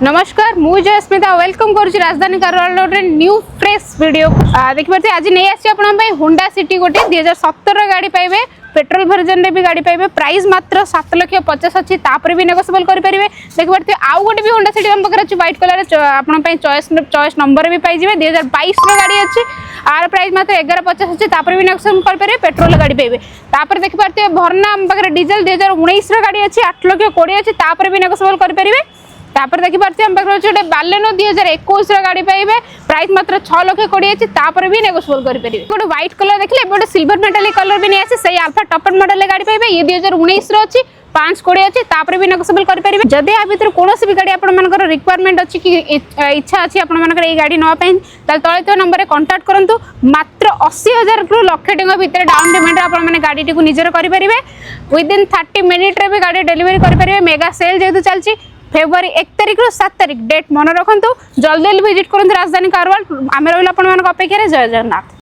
नमस्कार मुझे जयस्मिता वेलकम करुच्ची राजधानी कारवार न्यू फ्रेश वीडियो देखिए आज नहीं आसी होंडा सिटी गोटे 2017 गाड़ी पाइबे पेट्रोल वर्जन रे भी गाड़ी पाइबे प्राइस मात्र 7,50,000 अच्छी तापर भी नेगोशिएबल करेंगे देखिए आउ गोटे भी होंडा सिटी पाखे अच्छी व्हाइट कलर आपण चॉइस नंबर भी पाइबे 2022 गाड़ी अच्छी आर प्राइस मात्र 11,50,000 अच्छी तापर भी नेगोशिएबल करेंगे पेट्रोल गाड़ी पाइबे तापर देखिए भरना आम पाखे डीजेल 2019 गाड़ी अच्छी 8,20,000 अच्छी तापर भी नेगोशिएबल करेंगे तापर देखि पार्थे हम पाखर गोटे बालेनो 2021 गाड़ी पाइबे प्राइस मात्र 6,20,000 अच्छी तापर भी नेगोशिएबल करेंगे गोटे व्हाइट कलर देखले गोटे सिल्वर मेटालिक कलर भी नहीं आसे सही अल्फा टॉप एंड मॉडल गाड़ी पाइबे ये 2019 अच्छी 5,20,000 अच्छी तापर भी नेगोशिएबल करेंगे जदि आ भर कौन भी गाड़ी आपंकर रिक्वायरमेंट अच्छी कि इच्छा अच्छी आपर ये गाड़ी नापी तले नंबर में कंटाक्ट करूँ मात्र 80,000 रु लक्ष टଙ୍କା भितर डाउन पेमेंट आपने गाड़ी टी निजर करेंगे विदिन 30 मिनिट रे भी गाड़ी डेलीवरी करेंगे मेगा सेल जेहतु चलती फेब्रुआरी 1 तारिख रु 7 तारिख डेट मन रखु जल्दी विजिट करूँ राजधानी कारवार आम रही अपेक्षा जय जगन्नाथ।